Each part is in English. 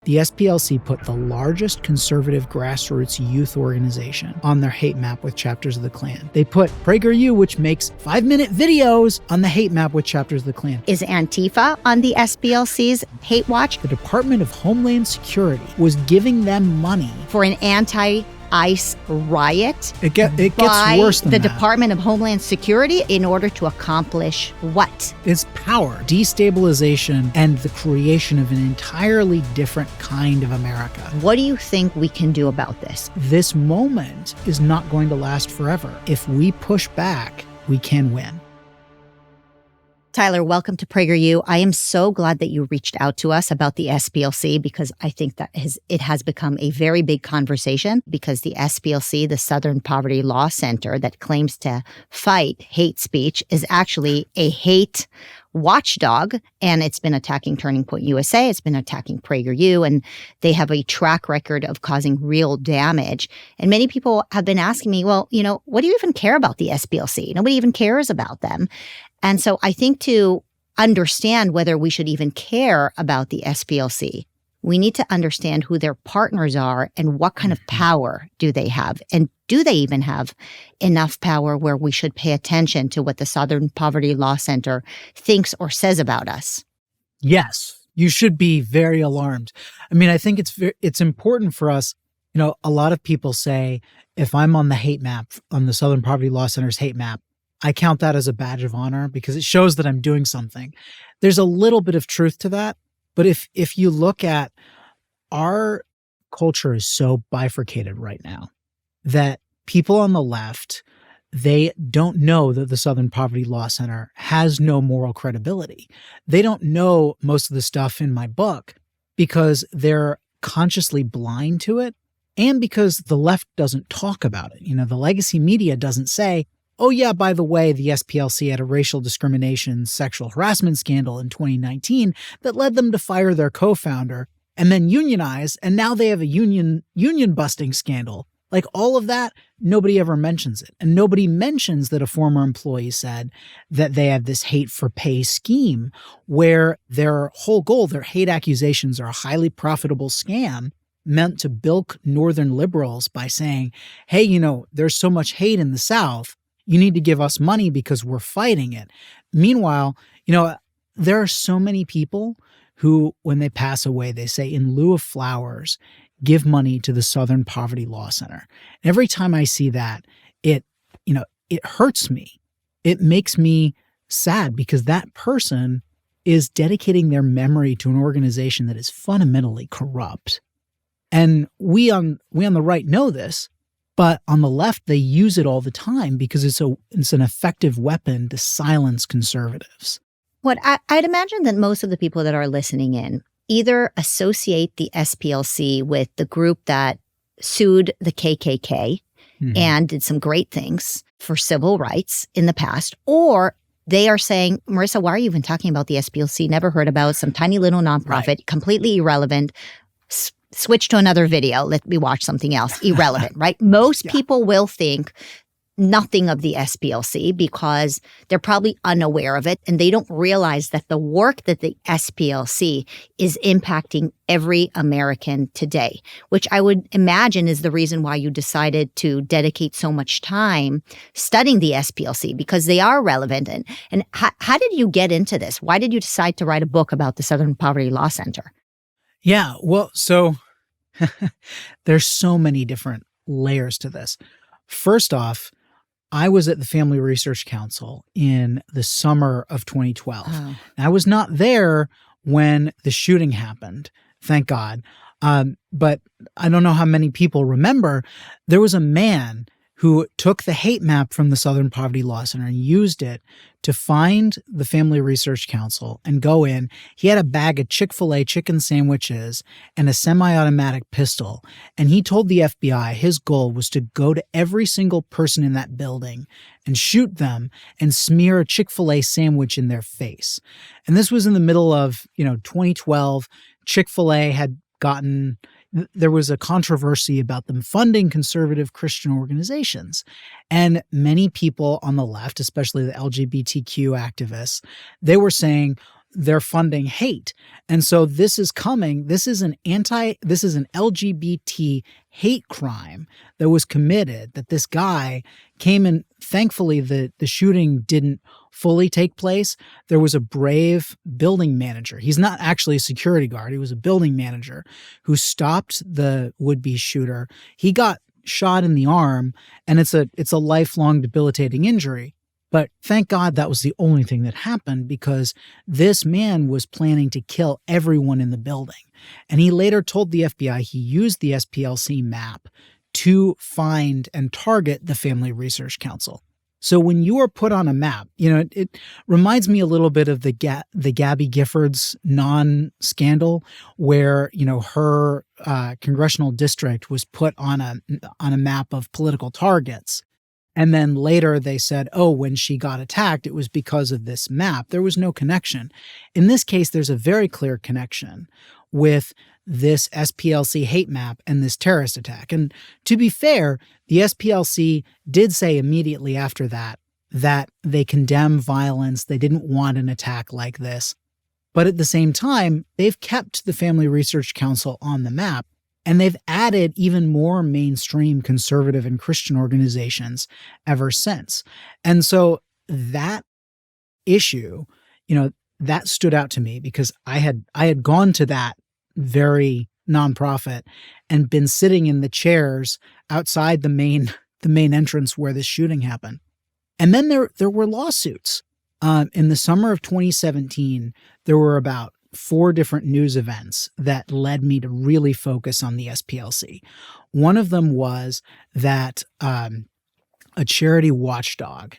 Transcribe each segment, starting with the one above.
The SPLC put the largest conservative grassroots youth organization on their hate map with chapters of the Klan. They put PragerU, which makes 5-minute videos, on the hate map with chapters of the Klan. Is Antifa on the SPLC's hate watch? The Department of Homeland Security was giving them money for an anti-ICE riot. It gets worse than the that. Department of Homeland Security in order to accomplish what? It's power, destabilization, and the creation of an entirely different kind of America. What do you think we can do about this? This moment is not going to last forever. If we push back, we can win. Tyler, welcome to PragerU. I am so glad that you reached out to us about the SPLC because I think that it has become a very big conversation because the SPLC, the Southern Poverty Law Center that claims to fight hate speech, is actually a hate watchdog, and it's been attacking Turning Point USA, it's been attacking PragerU, and they have a track record of causing real damage. And many people have been asking me, well, what do you even care about the SPLC? Nobody even cares about them. And so I think to understand whether we should even care about the SPLC, we need to understand who their partners are and what kind of power do they have. And do they even have enough power where we should pay attention to what the Southern Poverty Law Center thinks or says about us? Yes, you should be very alarmed. I mean, I think it's important for us. A lot of people say, if I'm on the hate map, on the Southern Poverty Law Center's hate map, I count that as a badge of honor because it shows that I'm doing something. There's a little bit of truth to that. But if you look at our culture is so bifurcated right now that people on the left, they don't know that the Southern Poverty Law Center has no moral credibility. They don't know most of the stuff in my book because they're consciously blind to it and because the left doesn't talk about it. The legacy media doesn't say, oh, yeah, by the way, the SPLC had a racial discrimination sexual harassment scandal in 2019 that led them to fire their co-founder and then unionize, and now they have a union busting scandal. Like all of that, nobody ever mentions it. And nobody mentions that a former employee said that they had this hate for pay scheme where their whole goal, their hate accusations are a highly profitable scam meant to bilk Northern liberals by saying, hey, there's so much hate in the South. You need to give us money because we're fighting it. Meanwhile, there are so many people who, when they pass away, they say, in lieu of flowers, give money to the Southern Poverty Law Center. And every time I see that, it hurts me. It makes me sad because that person is dedicating their memory to an organization that is fundamentally corrupt. And we on the right know this. But on the left, they use it all the time because it's an effective weapon to silence conservatives. I'd imagine that most of the people that are listening in either associate the SPLC with the group that sued the KKK and did some great things for civil rights in the past, or they are saying, Marissa, why are you even talking about the SPLC? Never heard about some tiny little nonprofit, right. Completely irrelevant. Switch to another video. Let me watch something else. Irrelevant, right? Most people will think nothing of the SPLC because they're probably unaware of it and they don't realize that the work that the SPLC is impacting every American today, which I would imagine is the reason why you decided to dedicate so much time studying the SPLC because they are relevant. And how did you get into this? Why did you decide to write a book about the Southern Poverty Law Center? Yeah, well, so there's so many different layers to this. First off, I was at the Family Research Council in the summer of 2012. Oh. I was not there when the shooting happened, thank God. But I don't know how many people remember, there was a man who took the hate map from the Southern Poverty Law Center and used it to find the Family Research Council and go in. He had a bag of Chick-fil-A chicken sandwiches and a semi-automatic pistol. And he told the FBI his goal was to go to every single person in that building and shoot them and smear a Chick-fil-A sandwich in their face. And this was in the middle of, 2012. Chick-fil-A had gotten... There was a controversy about them funding conservative Christian organizations. And many people on the left, especially the LGBTQ activists, they were saying, they're funding hate. And so this is an LGBT hate crime that was committed, that this guy came in. Thankfully, the shooting didn't fully take place. There was a brave building manager. He's not actually a security guard. He was a building manager who stopped the would-be shooter. He got shot in the arm, and it's a lifelong debilitating injury. But thank God that was the only thing that happened, because this man was planning to kill everyone in the building. And he later told the FBI he used the SPLC map to find and target the Family Research Council. So when you are put on a map, it reminds me a little bit of the Gabby Giffords non-scandal, where, her congressional district was put on a map of political targets. And then later they said, when she got attacked, it was because of this map. There was no connection. In this case, there's a very clear connection with this SPLC hate map and this terrorist attack. And to be fair, the SPLC did say immediately after that they condemn violence. They didn't want an attack like this. But at the same time, they've kept the Family Research Council on the map. And they've added even more mainstream conservative and Christian organizations ever since. And so that issue, that stood out to me, because I had gone to that very nonprofit and been sitting in the chairs outside the main entrance where this shooting happened. And then there were lawsuits. In the summer of 2017, there were about 4 different news events that led me to really focus on the SPLC. One of them was that a charity watchdog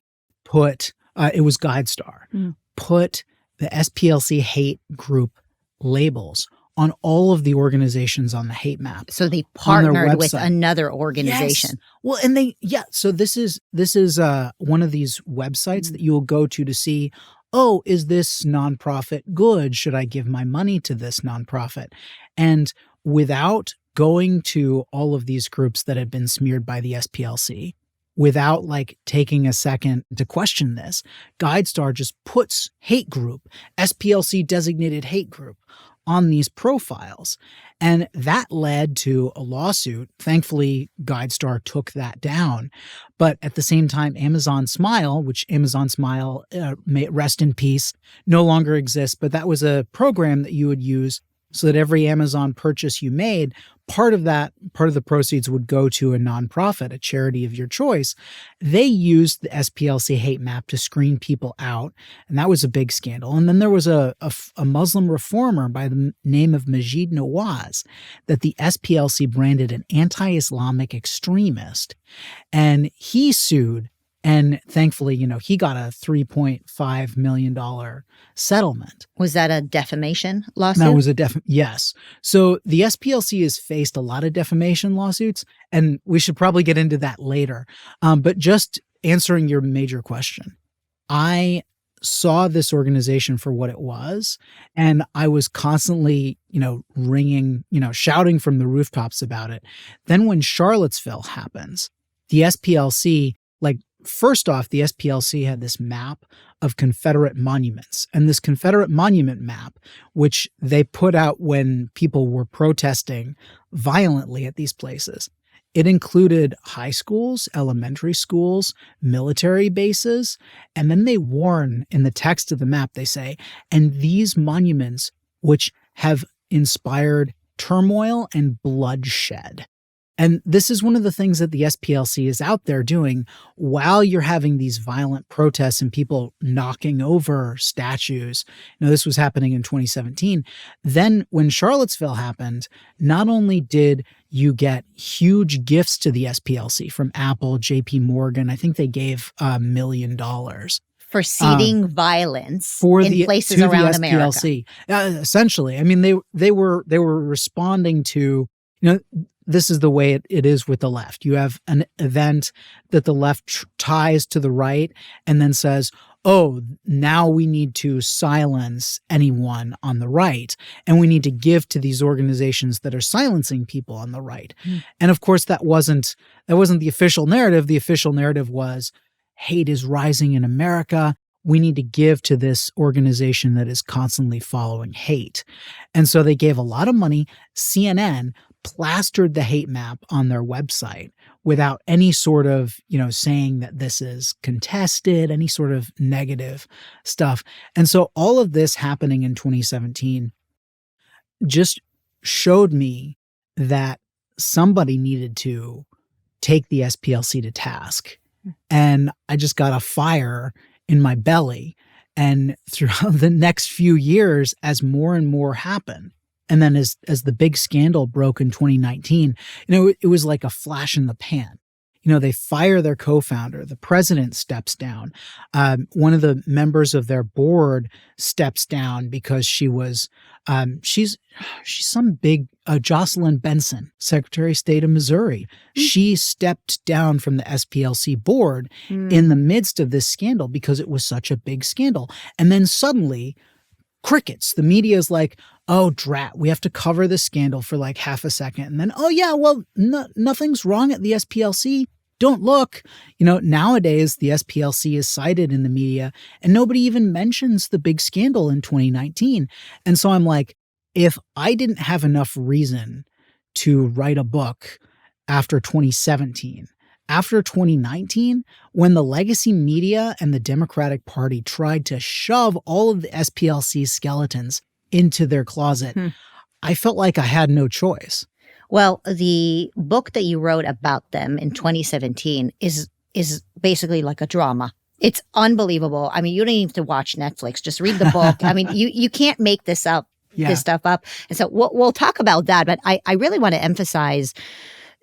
it was GuideStar, put the SPLC hate group labels on all of the organizations on the hate map. So they partnered with another organization. Yes. Well, so this is one of these websites that you will go to see, is this nonprofit good? Should I give my money to this nonprofit? And without going to all of these groups that had been smeared by the SPLC, without taking a second to question this, GuideStar just puts hate group, SPLC designated hate group, on these profiles. And that led to a lawsuit. Thankfully, GuideStar took that down. But at the same time, Amazon Smile, which Amazon Smile, may rest in peace, no longer exists. But that was a program that you would use so that every Amazon purchase you made, part of the proceeds would go to a nonprofit, a charity of your choice. They used the SPLC hate map to screen people out, and that was a big scandal. And then there was a Muslim reformer by the name of Majid Nawaz that the SPLC branded an anti-Islamic extremist, and he sued. And thankfully, he got a $3.5 million settlement. Was that a defamation lawsuit? That was yes. So the SPLC has faced a lot of defamation lawsuits, and we should probably get into that later. But just answering your major question, I saw this organization for what it was, and I was constantly, ringing, shouting from the rooftops about it. Then when Charlottesville happens, the SPLC, first off, the SPLC had this map of Confederate monuments, and this Confederate monument map, which they put out when people were protesting violently at these places, it included high schools, elementary schools, military bases, and then they warn in the text of the map, they say, and these monuments which have inspired turmoil and bloodshed. And this is one of the things that the SPLC is out there doing while you're having these violent protests and people knocking over statues. This was happening in 2017. Then when Charlottesville happened, not only did you get huge gifts to the SPLC from Apple, JP Morgan, I think they gave $1 million. For seeding violence in places around America. Essentially. I mean, they were responding to, this is the way it is with the left. You have an event that the left ties to the right and then says, now we need to silence anyone on the right, and we need to give to these organizations that are silencing people on the right. And of course, that wasn't the official narrative. The official narrative was hate is rising in America. we need to give to this organization that is constantly following hate. And so they gave a lot of money. CNN plastered the hate map on their website without any sort of, saying that this is contested, any sort of negative stuff. And so all of this happening in 2017 just showed me that somebody needed to take the SPLC to task. And I just got a fire in my belly. And throughout the next few years, as more and more happened, and then as the big scandal broke in 2019, it was like a flash in the pan. They fire their co-founder. The president steps down. One of the members of their board steps down because she was, she's some big, Jocelyn Benson, Secretary of State of Missouri. She stepped down from the SPLC board in the midst of this scandal because it was such a big scandal. And then suddenly, crickets. The media is like, oh, drat, we have to cover the scandal for like half a second. And then, oh yeah, well, nothing's wrong at the SPLC. Don't look. Nowadays, the SPLC is cited in the media and nobody even mentions the big scandal in 2019. And so I'm like, if I didn't have enough reason to write a book after 2017, after 2019, when the legacy media and the Democratic Party tried to shove all of the SPLC skeletons into their closet, I felt like I had no choice. Well, the book that you wrote about them in 2017 is basically like a drama. It's unbelievable. I mean, you don't even have to watch Netflix. Just read the book. I mean, you can't make this up, this stuff up. And so we'll talk about that. But I really want to emphasize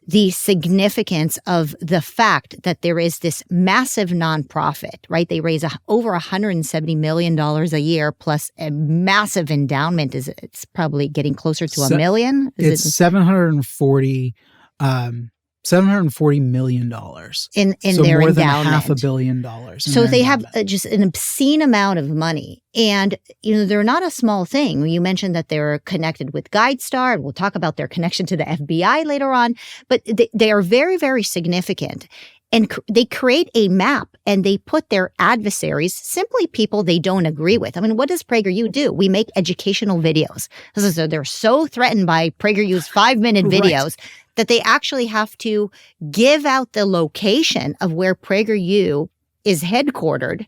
the significance of the fact that there is this massive nonprofit, right? They raise over $170 million a year plus a massive endowment. It's probably getting closer to $1 million? It's $740 million in so their more endowment. Than $500 million. So they have just an obscene amount of money. And, they're not a small thing. You mentioned that they're connected with GuideStar, and we'll talk about their connection to the FBI later on. But they are very, very significant. And they create a map and they put their adversaries, simply people they don't agree with. I mean, what does PragerU do? We make educational videos. So they're so threatened by PragerU's 5-minute videos that they actually have to give out the location of where PragerU is headquartered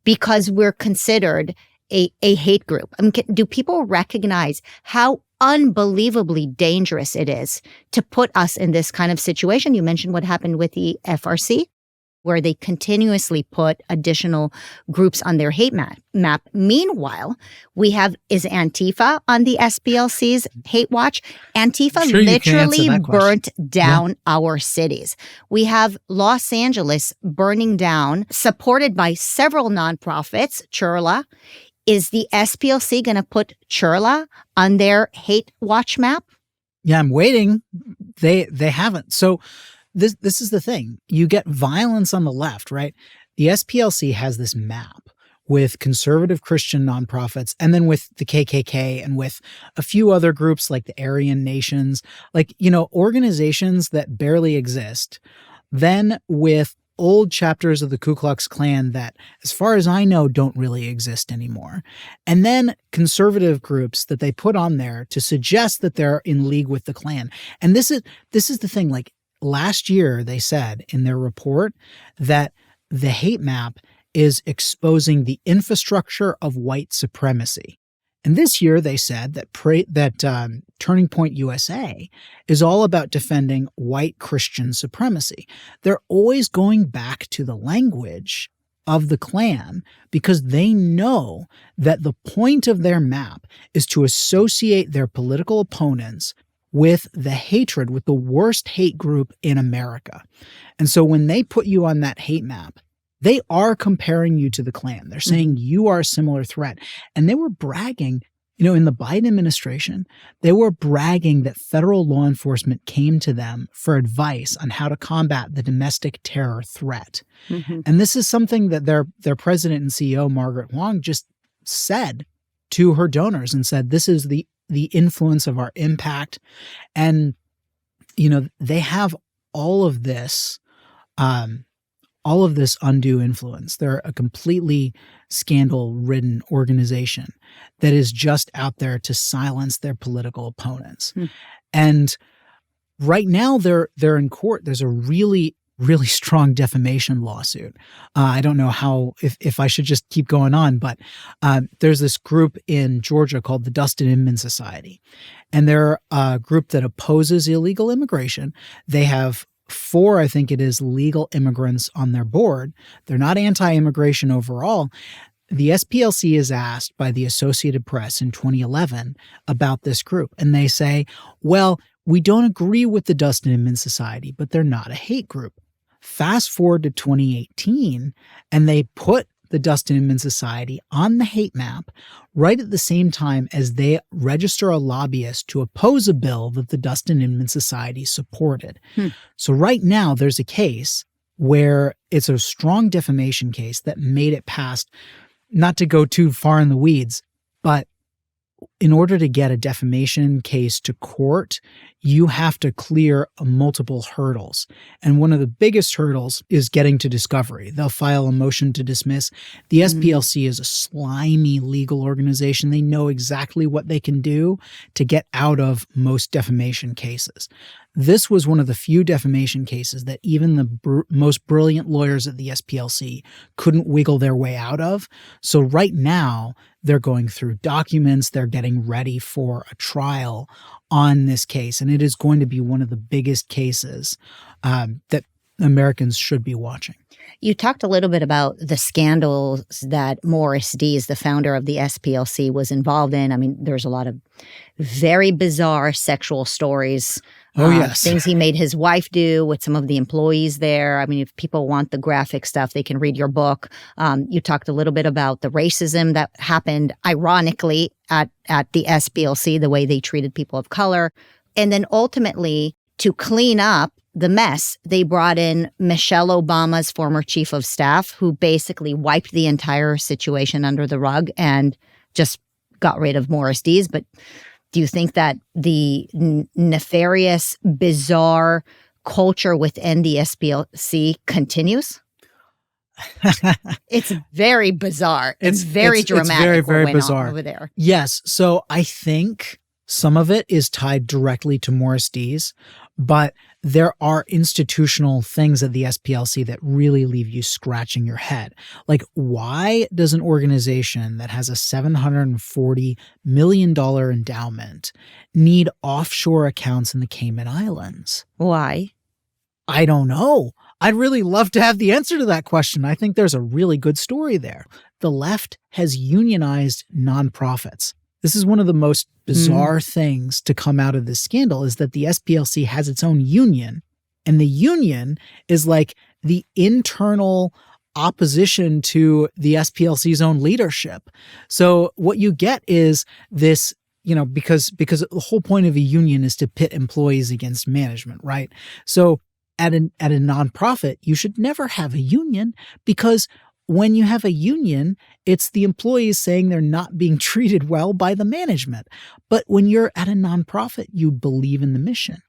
because we're considered a hate group. I mean, do people recognize how unbelievably dangerous it is to put us in this kind of situation? You mentioned what happened with the FRC, where they continuously put additional groups on their hate map. Meanwhile, is Antifa on the SPLC's hate watch? Antifa literally burnt down our cities. We have Los Angeles burning down, supported by several nonprofits, CHIRLA. Is the SPLC going to put CHIRLA on their hate watch map? Yeah, I'm waiting. They haven't. So this is the thing. You get violence on the left, right? The SPLC has this map with conservative Christian nonprofits and then with the KKK and with a few other groups like the Aryan Nations, organizations that barely exist. Then with old chapters of the Ku Klux Klan that, as far as I know, don't really exist anymore. And then conservative groups that they put on there to suggest that they're in league with the Klan. And this is the thing. Like last year, they said in their report that the hate map is exposing the infrastructure of white supremacy. And this year, they said that Turning Point USA is all about defending white Christian supremacy. They're always going back to the language of the Klan because they know that the point of their map is to associate their political opponents with the hatred, with the worst hate group in America. And so when they put you on that hate map, they are comparing you to the Klan. They're saying you are a similar threat. And they were bragging, in the Biden administration, they were bragging that federal law enforcement came to them for advice on how to combat the domestic terror threat. Mm-hmm. And this is something that their president and CEO, Margaret Wong, just said to her donors and said, this is the influence of our impact. And, they have all of this all of this undue influence. They're a completely scandal-ridden organization that is just out there to silence their political opponents. And right now they're in court. There's a really strong defamation lawsuit. I don't know if I should just keep going on, but there's this group in Georgia called the Dustin Inman Society. And they're a group that opposes illegal immigration. They have 4, I think it is, legal immigrants on their board. They're not anti-immigration overall. The SPLC is asked by the Associated Press in 2011 about this group. And they say, well, we don't agree with the Dustin Inman Society, but they're not a hate group. Fast forward to 2018, and they put the Dustin Inman Society on the hate map right at the same time as they register a lobbyist to oppose a bill that the Dustin Inman Society supported. So right now there's a case where it's a strong defamation case that made it past, not to go too far in the weeds, but in order to get a defamation case to court, you have to clear multiple hurdles. And one of the biggest hurdles is getting to discovery. They'll file a motion to dismiss. The SPLC is a slimy legal organization. They know exactly what they can do to get out of most defamation cases. This was one of the few defamation cases that even the most brilliant lawyers at the SPLC couldn't wiggle their way out of. So right now, they're going through documents. They're getting ready for a trial on this case. And it is going to be one of the biggest cases that Americans should be watching. You talked a little bit about the scandals that Morris Dees, the founder of the SPLC, was involved in. I mean, there's a lot of very bizarre sexual stories. Oh, yes. Things he made his wife do with some of the employees there. I mean, if people want the graphic stuff, they can read your book. You talked a little bit about the racism that happened, ironically, at the SPLC, the way they treated people of color. And then ultimately, to clean up the mess, they brought in Michelle Obama's former chief of staff, who basically wiped the entire situation under the rug and just got rid of Morris Dees. But do you think that the nefarious, bizarre culture within the SPLC continues? It's very bizarre. It's very dramatic. It's very, very bizarre over there. Yes. So I think some of it is tied directly to Morris Dees, but there are institutional things at the SPLC that really leave you scratching your head. Like, why does an organization that has a $740 million endowment need offshore accounts in the Cayman Islands? Why? I don't know. I'd really love to have the answer to that question. I think there's a really good story there. The left has unionized nonprofits. This is one of the most bizarre things to come out of this scandal, is that the SPLC has its own union, and the union is like the internal opposition to the SPLC's own leadership. So what you get is this, because the whole point of a union is to pit employees against management, right? So at a nonprofit, you should never have a union, because when you have a union, it's the employees saying they're not being treated well by the management. But when you're at a nonprofit, you believe in the mission.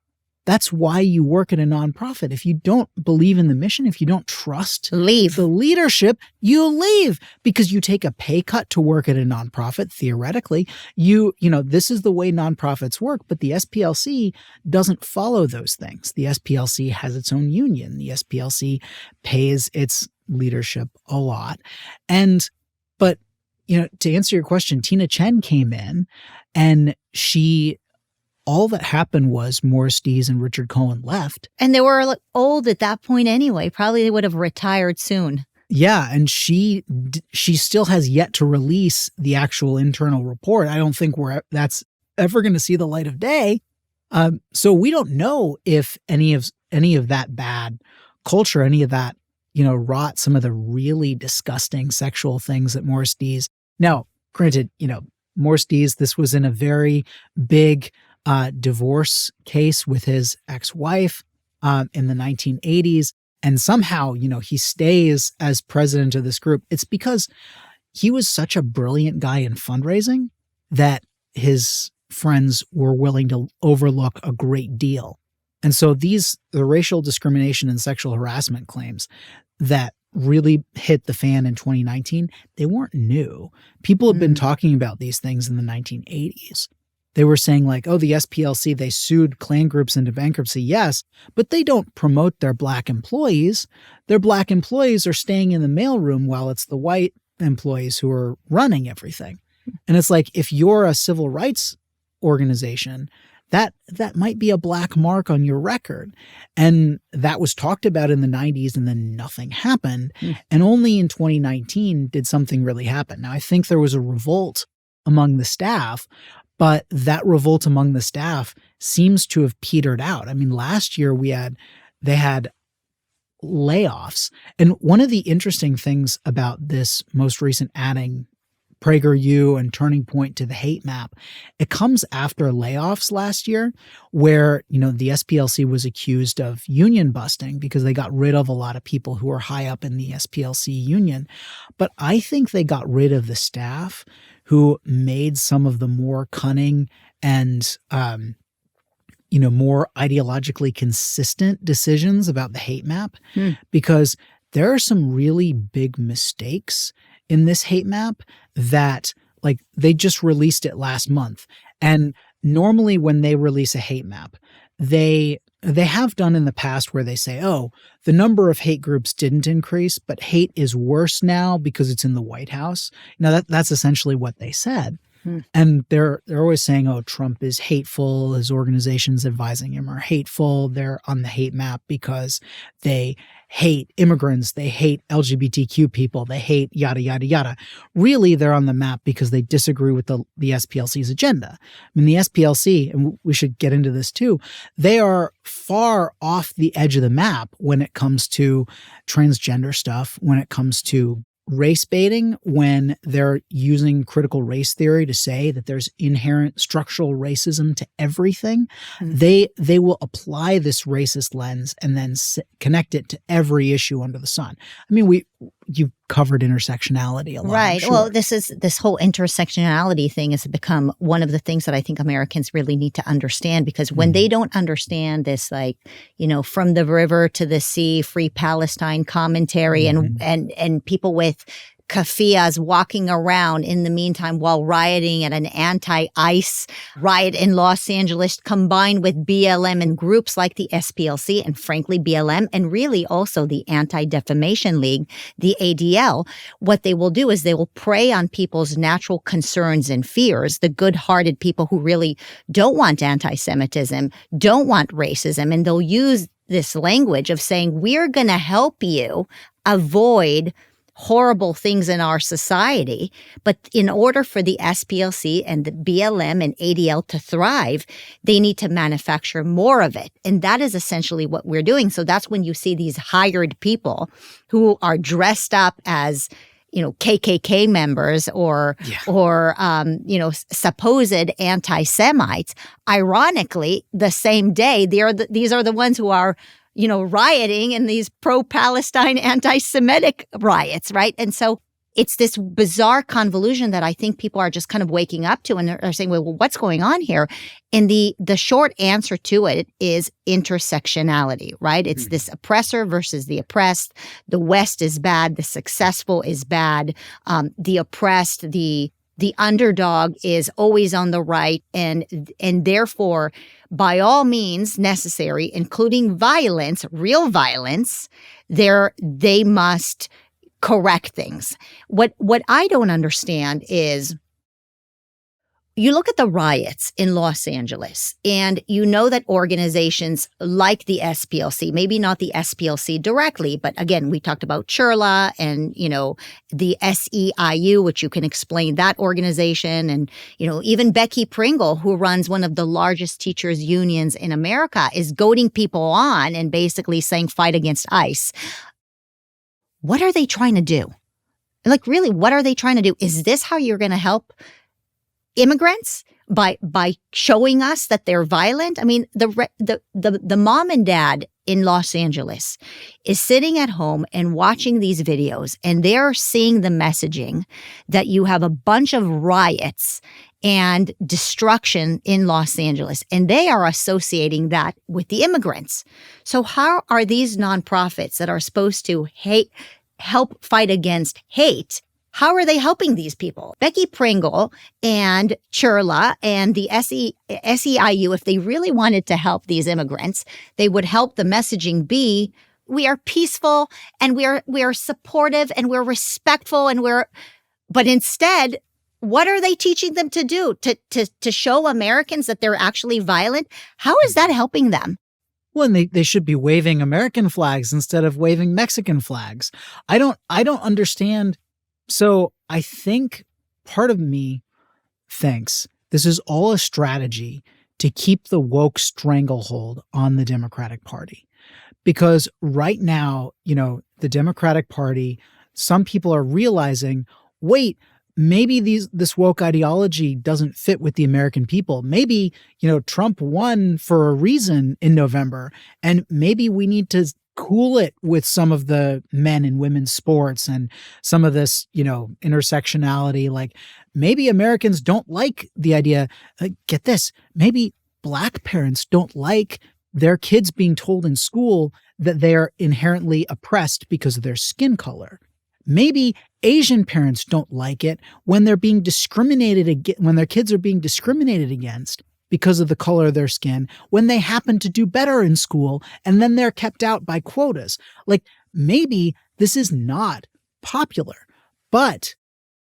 That's why you work at a nonprofit. If you don't believe in the mission, if you don't trust leave the leadership, you leave, because you take a pay cut to work at a nonprofit. Theoretically, this is the way nonprofits work, but the SPLC doesn't follow those things. The SPLC has its own union. The SPLC pays its leadership a lot. But to answer your question, Tina Chen came in, and all that happened was Morris Dees and Richard Cohen left. And they were old at that point anyway. Probably they would have retired soon. Yeah, and she still has yet to release the actual internal report. I don't think that's ever going to see the light of day. So we don't know if any of that bad culture, any of that, wrought some of the really disgusting sexual things that Morris Dees. Now, granted, Morris Dees, this was in a very big divorce case with his ex-wife in the 1980s. And somehow, he stays as president of this group. It's because he was such a brilliant guy in fundraising that his friends were willing to overlook a great deal. And so the racial discrimination and sexual harassment claims, that really hit the fan in 2019, they weren't new. People have been talking about these things in the 1980s. They were saying like, oh, the SPLC, they sued Klan groups into bankruptcy. Yes, but they don't promote their Black employees. Their Black employees are staying in the mailroom while it's the white employees who are running everything. And it's like, if you're a civil rights organization, that might be a black mark on your record. And that was talked about in the 90s, and then nothing happened. And only in 2019 did something really happen. Now, I think there was a revolt among the staff, but that revolt among the staff seems to have petered out. I mean, last year they had layoffs. And one of the interesting things about this most recent adding PragerU and Turning Point to the hate map, it comes after layoffs last year where, the SPLC was accused of union busting because they got rid of a lot of people who were high up in the SPLC union. But I think they got rid of the staff who made some of the more cunning and, more ideologically consistent decisions about the hate map, because there are some really big mistakes in this hate map that, like, they just released it last month. And normally when they release a hate map, they have done in the past where they say, oh, the number of hate groups didn't increase, but hate is worse now because it's in the White House. Now that's essentially what they said. And they're always saying, oh, Trump is hateful. His organizations advising him are hateful. They're on the hate map because they hate immigrants. They hate LGBTQ people. They hate yada, yada, yada. Really, they're on the map because they disagree with the SPLC's agenda. I mean, the SPLC, and we should get into this too, they are far off the edge of the map when it comes to transgender stuff, when it comes to race baiting, when they're using critical race theory to say that there's inherent structural racism to everything. They will apply this racist lens and then connect it to every issue under the sun. I mean, you've covered intersectionality a lot. Right. Sure. Well, this whole intersectionality thing has become one of the things that I think Americans really need to understand, because when they don't understand this, like, from the river to the sea, free Palestine commentary, and people with kafiyas walking around in the meantime while rioting at an anti-ICE riot in Los Angeles, combined with BLM and groups like the SPLC and frankly BLM, and really also the Anti-Defamation League, the ADL, what they will do is they will prey on people's natural concerns and fears, the good-hearted people who really don't want anti-Semitism, don't want racism, and they'll use this language of saying, we're going to help you avoid horrible things in our society. But in order for the SPLC and the BLM and ADL to thrive, they need to manufacture more of it. And that is essentially what we're doing. So that's when you see these hired people who are dressed up as KKK members or supposed anti-Semites. Ironically, the same day, these are the ones who are rioting in these pro-Palestine anti-Semitic riots, right? And so it's this bizarre convolution that I think people are just kind of waking up to, and they're saying, well, what's going on here? And the short answer to it is intersectionality, right? It's this oppressor versus the oppressed. The West is bad. The successful is bad. The oppressed, the underdog is always on the right, and therefore, by all means necessary, including violence, real violence, they must correct things. What I don't understand is, you look at the riots in Los Angeles, and you know that organizations like the SPLC, maybe not the SPLC directly, but again, we talked about CHIRLA and, the SEIU, which you can explain that organization. And, even Becky Pringle, who runs one of the largest teachers unions in America, is goading people on and basically saying, fight against ICE. What are they trying to do? Like, really, what are they trying to do? Is this how you're going to help immigrants by showing us that they're violent? I mean, the mom and dad in Los Angeles is sitting at home and watching these videos, and they're seeing the messaging that you have a bunch of riots and destruction in Los Angeles. And they are associating that with the immigrants. So how are these nonprofits that are supposed to help fight against hate, how are they helping these people? Becky Pringle and CHIRLA and the SEIU, if they really wanted to help these immigrants, they would help the messaging be, we are peaceful and we are supportive and we're respectful but instead, what are they teaching them to do? To show Americans that they're actually violent? How is that helping them? Well, and they should be waving American flags instead of waving Mexican flags. I don't understand. So I think part of me thinks this is all a strategy to keep the woke stranglehold on the Democratic Party. Because right now, the Democratic Party, some people are realizing, wait, maybe this woke ideology doesn't fit with the American people. Maybe, Trump won for a reason in November, and maybe we need to cool it with some of the men and women's sports and some of this, intersectionality. Like maybe Americans don't like the idea, get this, maybe Black parents don't like their kids being told in school that they're inherently oppressed because of their skin color. Maybe Asian parents don't like it when they're being discriminated when their kids are being discriminated against because of the color of their skin, when they happen to do better in school and then they're kept out by quotas. Like maybe this is not popular, but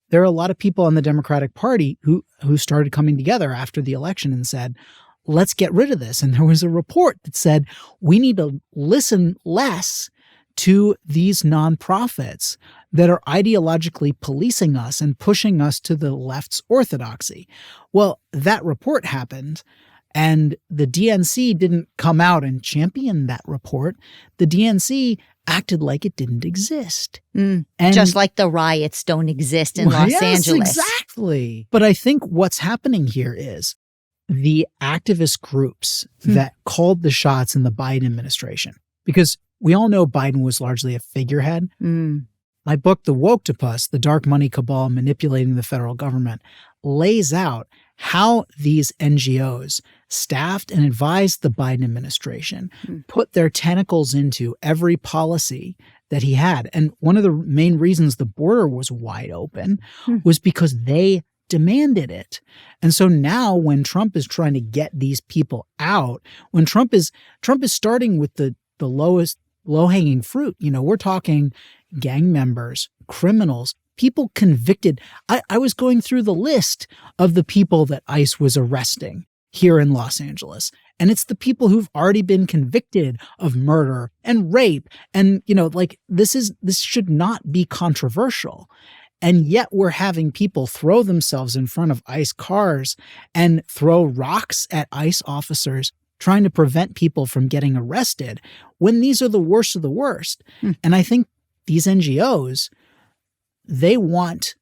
there are a lot of people on the Democratic Party who started coming together after the election and said, let's get rid of this. And there was a report that said we need to listen less to these nonprofits that are ideologically policing us and pushing us to the left's orthodoxy. Well, that report happened, and the DNC didn't come out and champion that report. The DNC acted like it didn't exist. And just like the riots don't exist in Los Angeles. Exactly. But I think what's happening here is the activist groups that called the shots in the Biden administration, because we all know Biden was largely a figurehead. My book, The Woktopus, The Dark Money Cabal Manipulating the Federal Government, lays out how these NGOs staffed and advised the Biden administration, put their tentacles into every policy that he had. And one of the main reasons the border was wide open was because they demanded it. And so now when Trump is trying to get these people out, when Trump is starting with the lowest low-hanging fruit, we're talking gang members, criminals, people convicted. I was going through the list of the people that ICE was arresting here in Los Angeles. And it's the people who've already been convicted of murder and rape. And, this should not be controversial. And yet we're having people throw themselves in front of ICE cars and throw rocks at ICE officers trying to prevent people from getting arrested when these are the worst of the worst. And I think these NGOs, they want,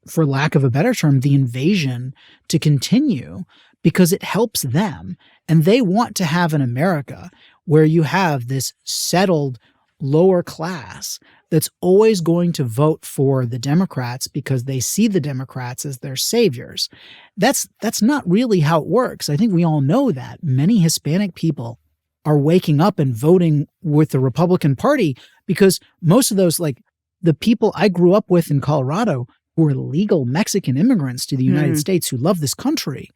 for lack of a better term, the invasion to continue because it helps them. And they want to have an America where you have this settled lower class that's always going to vote for the Democrats because they see the Democrats as their saviors. That's not really how it works. I think we all know that. Many Hispanic people are waking up and voting with the Republican Party because most of those, like the people I grew up with in Colorado who are legal Mexican immigrants to the United States who love this country,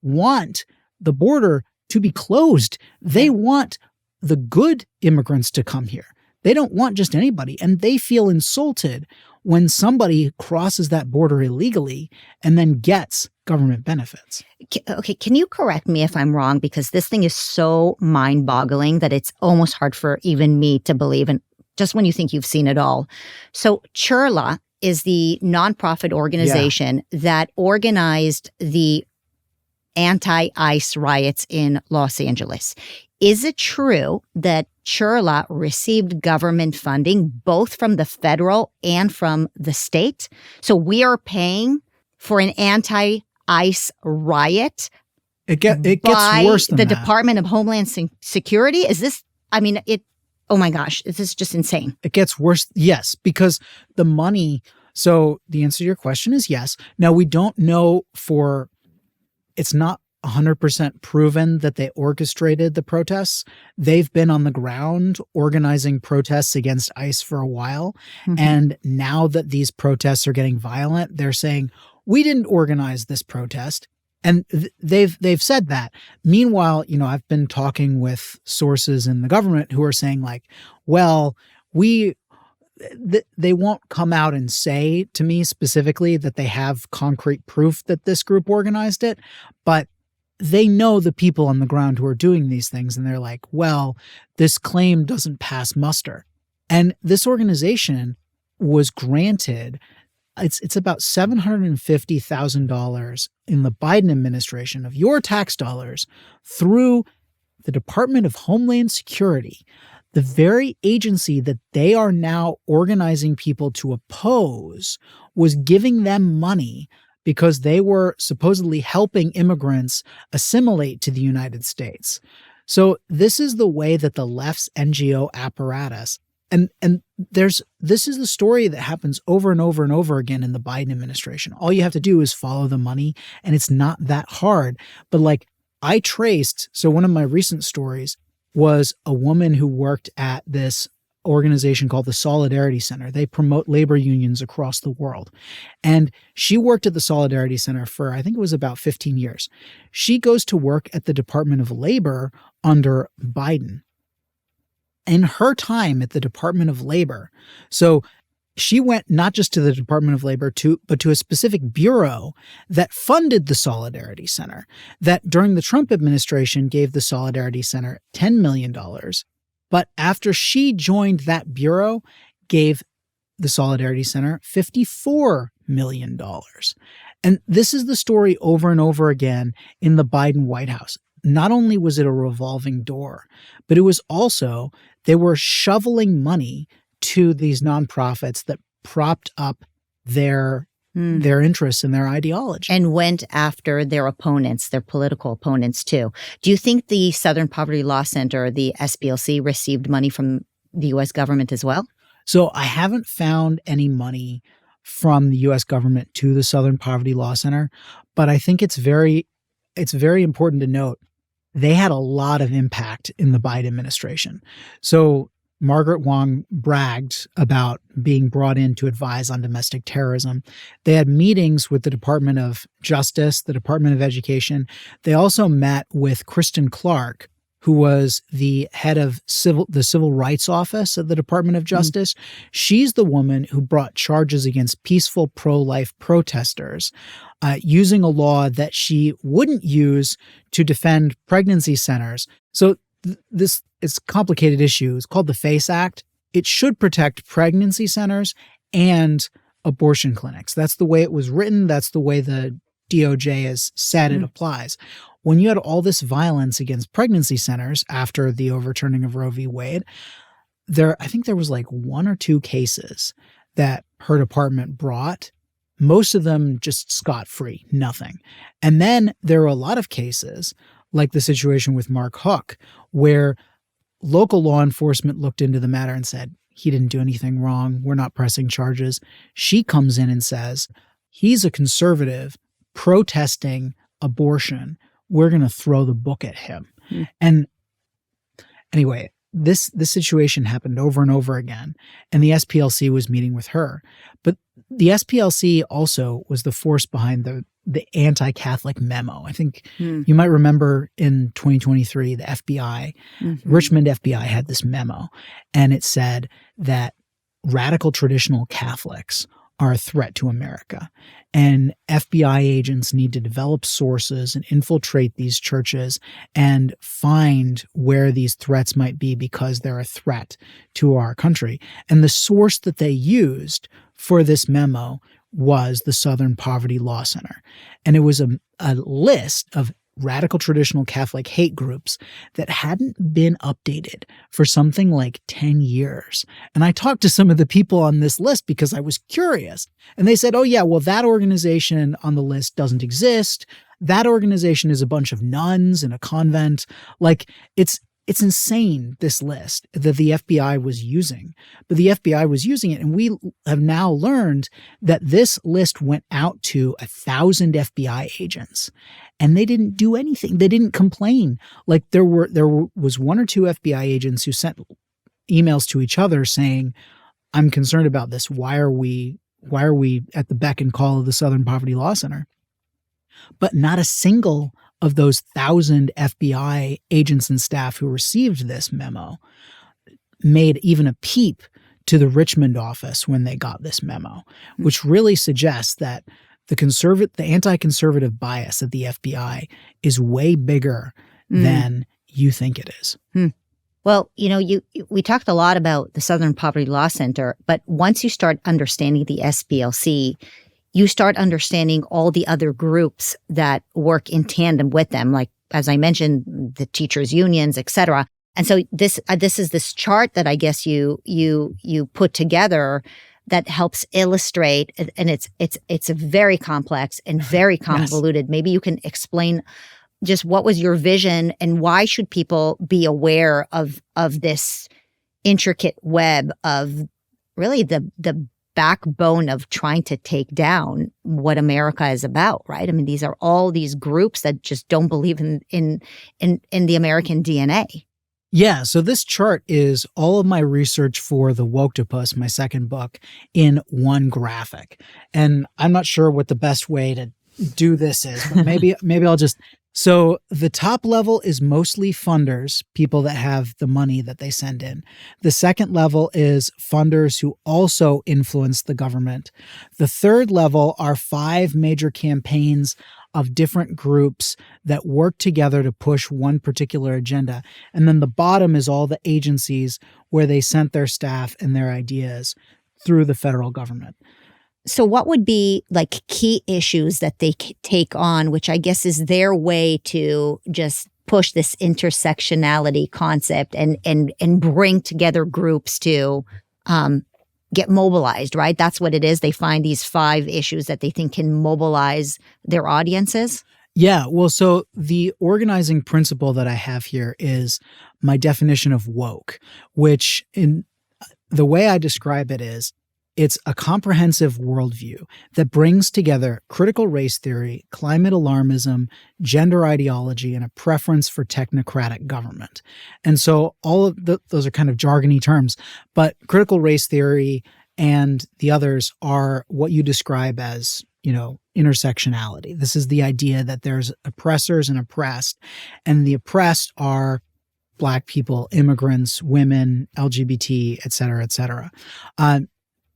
want the border to be closed. They want the good immigrants to come here. They don't want just anybody. And they feel insulted when somebody crosses that border illegally and then gets government benefits. Okay, can you correct me if I'm wrong? Because this thing is so mind-boggling that it's almost hard for even me to believe, and just when you think you've seen it all. So CHIRLA is the nonprofit organization that organized the anti-ICE riots in Los Angeles. Is it true that CHIRLA received government funding both from the federal and from the state? So we are paying for an anti-ICE riot It gets worse than the that. Department of Homeland Security? Is this, oh my gosh, this is just insane. It gets worse. Yes, because the money, So the answer to your question is yes. Now, we don't know it's not 100% proven that they orchestrated the protests. They've been on the ground organizing protests against ICE for a while. Mm-hmm. And now that these protests are getting violent, they're saying, we didn't organize this protest. And they've said that. Meanwhile, I've been talking with sources in the government who are saying like, well, they won't come out and say to me specifically that they have concrete proof that this group organized it, but they know the people on the ground who are doing these things. And they're like, well, this claim doesn't pass muster. And this organization was granted, it's about $750,000 in the Biden administration of your tax dollars through the Department of Homeland Security, the very agency that they are now organizing people to oppose was giving them money because they were supposedly helping immigrants assimilate to the United States. So this is the way that the left's NGO apparatus, and this is the story that happens over and over and over again in the Biden administration. All you have to do is follow the money, and it's not that hard. But so one of my recent stories was a woman who worked at this organization called the Solidarity Center. They promote labor unions across the world. And she worked at the Solidarity Center for, I think it was about 15 years. She goes to work at the Department of Labor under Biden. In her time at the Department of Labor, so she went not just to the Department of Labor, but to a specific bureau that funded the Solidarity Center, that during the Trump administration gave the Solidarity Center $10 million. But after she joined that bureau, gave the Solidarity Center $54 million. And this is the story over and over again in the Biden White House. Not only was it a revolving door, but it was also, they were shoveling money to these nonprofits that propped up their interests and their ideology. And went after their opponents, their political opponents too. Do you think the Southern Poverty Law Center, the SPLC, received money from the U.S. government as well? So I haven't found any money from the U.S. government to the Southern Poverty Law Center, but I think it's very important to note they had a lot of impact in the Biden administration. So Margaret Wong bragged about being brought in to advise on domestic terrorism. They had meetings with the Department of Justice, the Department of Education. They also met with Kristen Clark, who was the head of the Civil Rights Office of the Department of Justice. Mm-hmm. She's the woman who brought charges against peaceful pro-life protesters using a law that she wouldn't use to defend pregnancy centers. So this is a complicated issue. It's called the FACE Act. It should protect pregnancy centers and abortion clinics. That's the way it was written. That's the way the DOJ has said it applies. When you had all this violence against pregnancy centers after the overturning of Roe v. Wade, I think there was like one or two cases that her department brought. Most of them just scot-free, nothing. And then there were a lot of cases, like the situation with Mark Hook, where local law enforcement looked into the matter and said, he didn't do anything wrong. We're not pressing charges. She comes in and says, he's a conservative protesting abortion. We're going to throw the book at him. Mm. And anyway, this situation happened over and over again, and the SPLC was meeting with her. But the SPLC also was the force behind the anti-Catholic memo. I think you might remember in 2023, the FBI, Richmond FBI had this memo, and it said that radical traditional Catholics are a threat to America. And FBI agents need to develop sources and infiltrate these churches and find where these threats might be because they're a threat to our country. And the source that they used for this memo was the Southern Poverty Law Center. And it was a list of radical traditional Catholic hate groups that hadn't been updated for something like 10 years. And I talked to some of the people on this list because I was curious. And they said, oh yeah, well, that organization on the list doesn't exist. That organization is a bunch of nuns in a convent. Like, it's it's insane, this list that the FBI was using. But the FBI was using it, and we have now learned that this list went out to 1,000 FBI agents, and they didn't do anything. They didn't complain. Like there was one or two FBI agents who sent emails to each other saying, "I'm concerned about this. Why are we at the beck and call of the Southern Poverty Law Center?" But not a single of those 1,000 FBI agents and staff who received this memo made even a peep to the Richmond office when they got this memo, which really suggests that the anti-conservative bias of the FBI is way bigger than you think it is. Well, we talked a lot about the Southern Poverty Law Center, but once you start understanding the SPLC, you start understanding all the other groups that work in tandem with them, like, as I mentioned, the teachers' unions, et cetera. And so this is this chart that I guess you put together that helps illustrate, and it's very complex and very convoluted. Yes. Maybe you can explain just what was your vision and why should people be aware of this intricate web of really the backbone of trying to take down what America is about, right? I mean, these are all these groups that just don't believe in the American DNA. Yeah, so this chart is all of my research for The Woktopus, my second book, in one graphic. And I'm not sure what the best way to do this is, but maybe I'll just... So the top level is mostly funders, people that have the money that they send in. The second level is funders who also influence the government. The third level are 5 major campaigns of different groups that work together to push one particular agenda. And then the bottom is all the agencies where they sent their staff and their ideas through the federal government. So what would be like key issues that they take on, which I guess is their way to just push this intersectionality concept and bring together groups to get mobilized, right? That's what it is. They find these 5 issues that they think can mobilize their audiences. Yeah, well, so the organizing principle that I have here is my definition of woke, which in the way I describe it is, it's a comprehensive worldview that brings together critical race theory, climate alarmism, gender ideology, and a preference for technocratic government. And so all of those are kind of jargony terms, but critical race theory and the others are what you describe as, intersectionality. This is the idea that there's oppressors and oppressed, and the oppressed are Black people, immigrants, women, LGBT, et cetera, et cetera.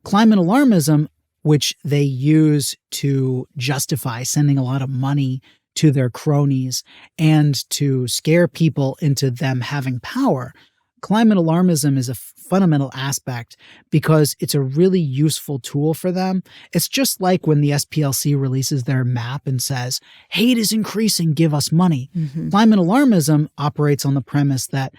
Climate alarmism, which they use to justify sending a lot of money to their cronies and to scare people into them having power. Climate alarmism is a fundamental aspect because it's a really useful tool for them. It's just like when the SPLC releases their map and says, hate is increasing, give us money. Mm-hmm. Climate alarmism operates on the premise that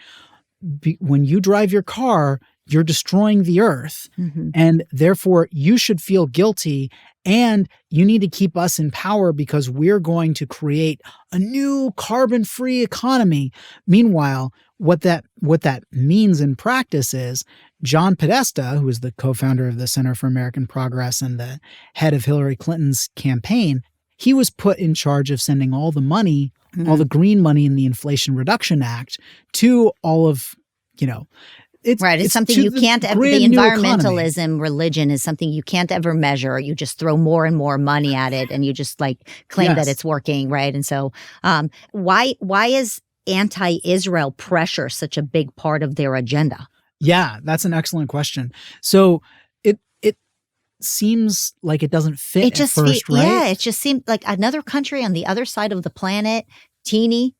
when you drive your car, you're destroying the earth, and therefore you should feel guilty, and you need to keep us in power because we're going to create a new carbon-free economy. Meanwhile, what that means in practice is John Podesta, who is the co-founder of the Center for American Progress and the head of Hillary Clinton's campaign, he was put in charge of sending all the money, all the green money in the Inflation Reduction Act to all of, It's something you can't ever, the environmentalism religion is something you can't ever measure. You just throw more and more money at it and you just claim that it's working, right? And so why is anti-Israel pressure such a big part of their agenda? Yeah, that's an excellent question. So it seems like it doesn't fit at first, right? Yeah, it just seemed like another country on the other side of the planet, teeny.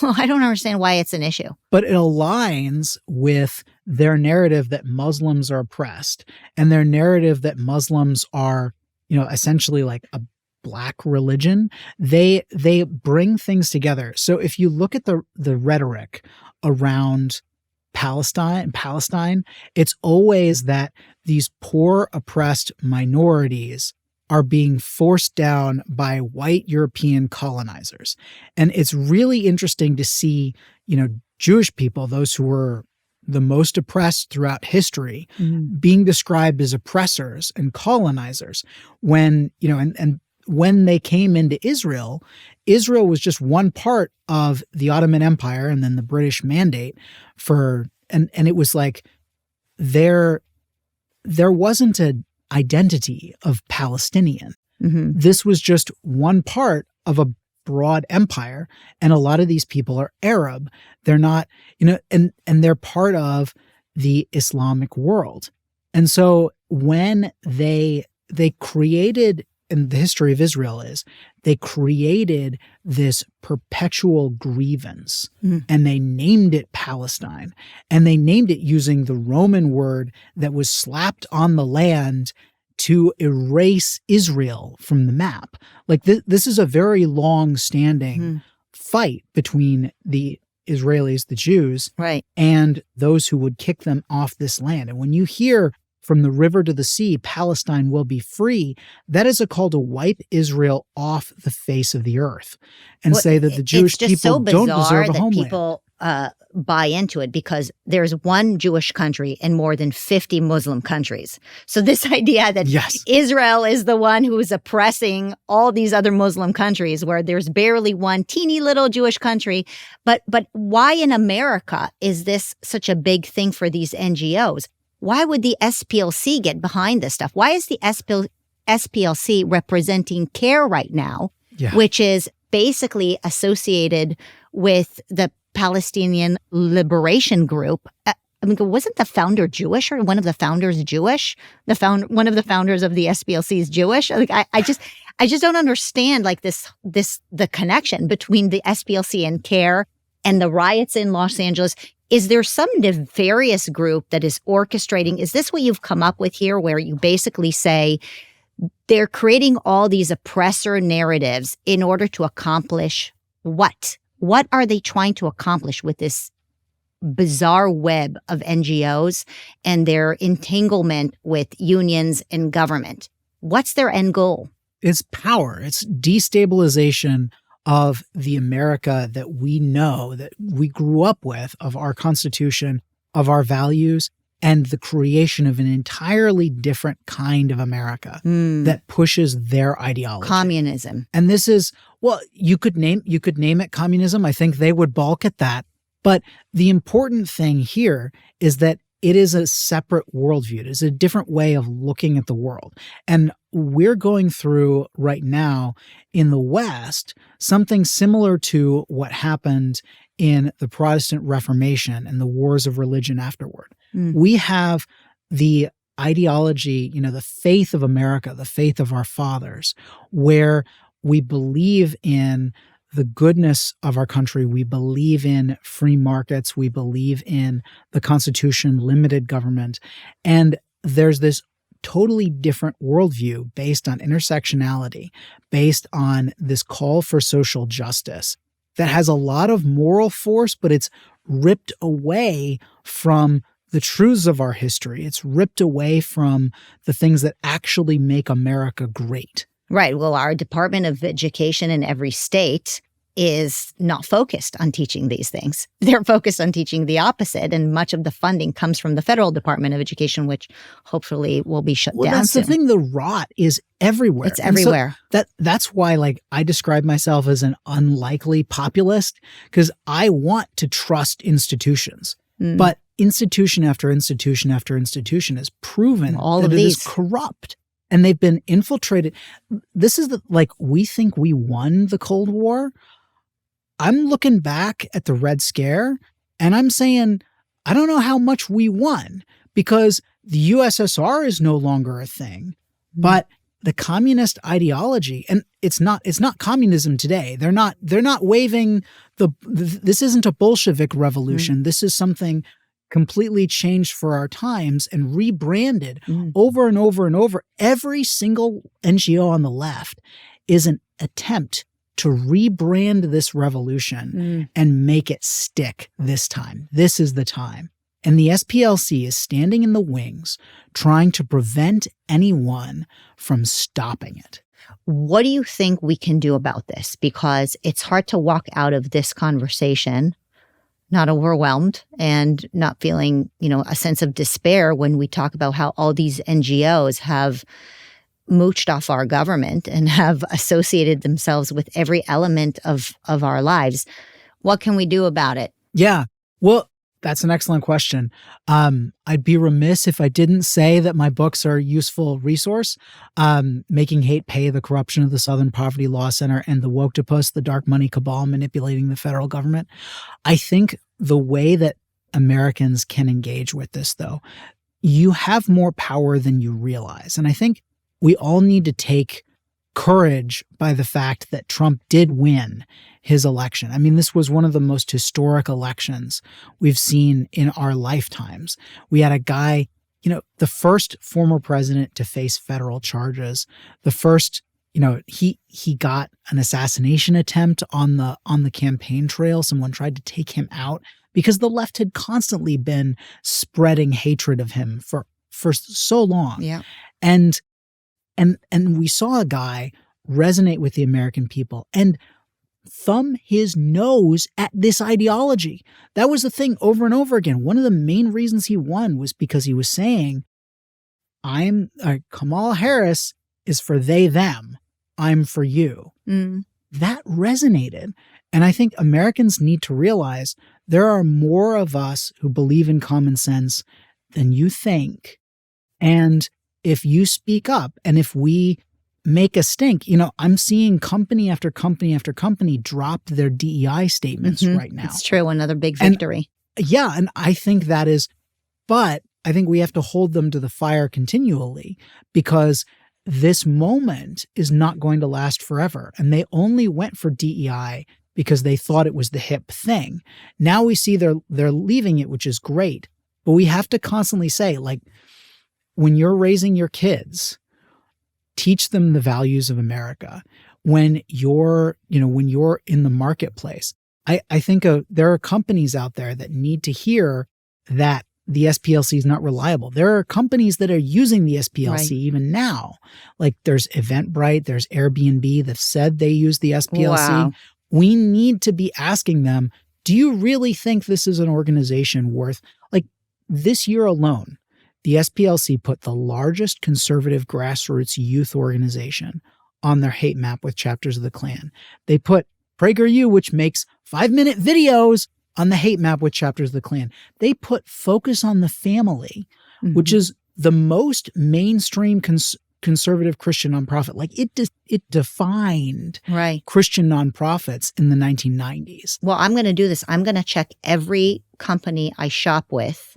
I don't understand why it's an issue. But it aligns with their narrative that Muslims are oppressed and their narrative that Muslims are, essentially like a Black religion. They bring things together. So if you look at the rhetoric around Palestine, it's always that these poor, oppressed minorities are being forced down by white European colonizers. And it's really interesting to see, Jewish people, those who were the most oppressed throughout history, being described as oppressors and colonizers. When, and when they came into Israel, Israel was just one part of the Ottoman Empire and then the British Mandate and it was like there wasn't an identity of Palestinian. This was just one part of a broad empire, and a lot of these people are Arab. They're not, and they're part of the Islamic world. And so when they created, and the history of Israel is, they created this perpetual grievance, and they named it Palestine, and they named it using the Roman word that was slapped on the land to erase Israel from the map. Like this is a very long-standing fight between the Israelis, the Jews, right, and those who would kick them off this land. And when you hear from the river to the sea, Palestine will be free, that is a call to wipe Israel off the face of the earth and say that the Jewish people don't deserve a homeland. People buy into it because there's one Jewish country in more than 50 Muslim countries. So this idea that Israel is the one who is oppressing all these other Muslim countries where there's barely one teeny little Jewish country. But why in America is this such a big thing for these NGOs? Why would the SPLC get behind this stuff? Why is the SPLC representing CARE right now, which is basically associated with the Palestinian Liberation Group? I mean, wasn't the founder Jewish, or one of the founders Jewish? One of the founders of the SPLC is Jewish. Like, I just don't understand the connection between the SPLC and CARE and the riots in Los Angeles. Is there some nefarious group that is orchestrating? Is this what you've come up with here, where you basically say they're creating all these oppressor narratives in order to accomplish what? What are they trying to accomplish with this bizarre web of NGOs and their entanglement with unions and government? What's their end goal? It's power. It's destabilization of the America that we know, that we grew up with, of our Constitution, of our values, and the creation of an entirely different kind of America that pushes their ideology. Communism. And this is, well, you could name it communism. I think they would balk at that. But the important thing here is that it is a separate worldview. It is a different way of looking at the world. And we're going through right now in the West something similar to what happened in the Protestant Reformation and the wars of religion afterward. We have the ideology, the faith of America, the faith of our fathers, where we believe in the goodness of our country. We believe in free markets. We believe in the Constitution, limited government. And there's this totally different worldview based on intersectionality, based on this call for social justice that has a lot of moral force, but it's ripped away from the truths of our history. It's ripped away from the things that actually make America great. Right. Well, our Department of Education in every state is not focused on teaching these things. They're focused on teaching the opposite. And much of the funding comes from the federal Department of Education, which hopefully will be shut down that's soon. The thing. The rot is everywhere. It's everywhere. So that's why, I describe myself as an unlikely populist, because I want to trust institutions. But institution after institution after institution has proven that it is corrupt. And they've been infiltrated. This is we think we won the Cold War. I'm looking back at the Red Scare and I'm saying, I don't know how much we won, because the USSR is no longer a thing, but the communist ideology, and it's not communism today. They're not waving this isn't a Bolshevik revolution. This is something completely changed for our times and rebranded over and over and over. Every single NGO on the left is an attempt to rebrand this revolution and make it stick this time. This is the time. And the SPLC is standing in the wings, trying to prevent anyone from stopping it. What do you think we can do about this? Because it's hard to walk out of this conversation not overwhelmed and not feeling, a sense of despair when we talk about how all these NGOs have mooched off our government and have associated themselves with every element of our lives. What can we do about it? Yeah. Well, that's an excellent question. I'd be remiss if I didn't say that my books are a useful resource. Making Hate Pay, The Corruption of the Southern Poverty Law Center, and The Woktopus, The Dark Money Cabal Manipulating the Federal Government. I think the way that Americans can engage with this, though, you have more power than you realize. And I think we all need to take courage by the fact that Trump did win his election. I mean, this was one of the most historic elections we've seen in our lifetimes. We had a guy, the first former president to face federal charges, the first, he got an assassination attempt on the campaign trail. Someone tried to take him out because the left had constantly been spreading hatred of him for so long. Yeah. And we saw a guy resonate with the American people and thumb his nose at this ideology. That was the thing over and over again. One of the main reasons he won was because he was saying, Kamala Harris is for they, them. I'm for you. Mm. That resonated. And I think Americans need to realize there are more of us who believe in common sense than you think. And if you speak up and if we make a stink, I'm seeing company after company after company drop their DEI statements right now. It's true. Another big victory. And I think that is, but I think we have to hold them to the fire continually because this moment is not going to last forever. And they only went for DEI because they thought it was the hip thing. Now we see they're leaving it, which is great. But we have to constantly say, when you're raising your kids, teach them the values of America. When you're in the marketplace, I think there are companies out there that need to hear that the SPLC is not reliable. There are companies that are using the SPLC even now. Like there's Eventbrite, there's Airbnb that said they use the SPLC. Wow. We need to be asking them, do you really think this is an organization worth, this year alone, the SPLC put the largest conservative grassroots youth organization on their hate map with chapters of the Klan. They put PragerU, which makes 5-minute videos, on the hate map with chapters of the Klan. They put Focus on the Family, which is the most mainstream conservative Christian nonprofit. It defined Christian nonprofits in the 1990s. Well, I'm going to do this. I'm going to check every company I shop with,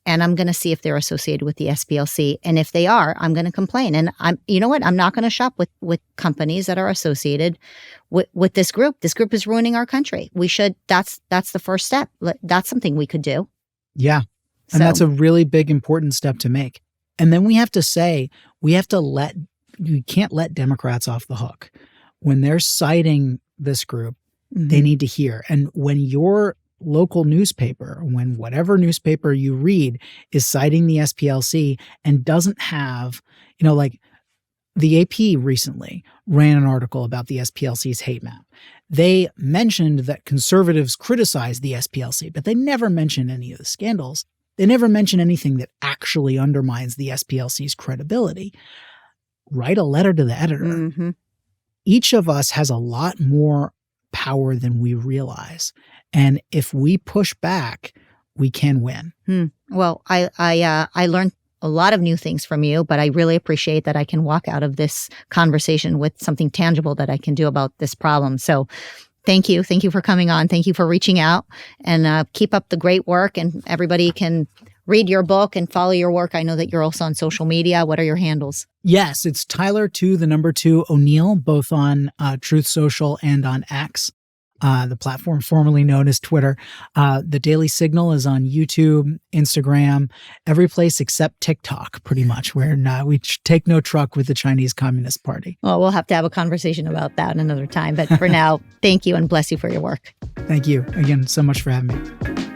and I'm going to see if they're associated with the SPLC. And if they are, I'm going to complain. And you know what? I'm not going to shop with companies that are associated with this group. This group is ruining our country. We should, that's the first step. That's something we could do. Yeah. And that's a really big, important step to make. And then we have to say, we can't let Democrats off the hook. When they're citing this group, they need to hear. And when your local newspaper, when whatever newspaper you read is citing the SPLC and doesn't have, the AP recently ran an article about the SPLC's hate map. They mentioned that conservatives criticized the SPLC, but they never mentioned any of the scandals. They never mention anything that actually undermines the SPLC's credibility. Write a letter to the editor. Each of us has a lot more power than we realize. And if we push back, we can win. Well, I learned a lot of new things from you, but I really appreciate that I can walk out of this conversation with something tangible that I can do about this problem. So thank you. Thank you for coming on. Thank you for reaching out, and keep up the great work. And everybody can read your book and follow your work. I know that you're also on social media. What are your handles? Yes, it's Tyler 2, the number 2 O'Neill, both on Truth Social and on X, the platform formerly known as Twitter. The Daily Signal is on YouTube, Instagram, every place except TikTok, pretty much, where we take no truck with the Chinese Communist Party. Well, we'll have to have a conversation about that another time. But for now, thank you and bless you for your work. Thank you again so much for having me.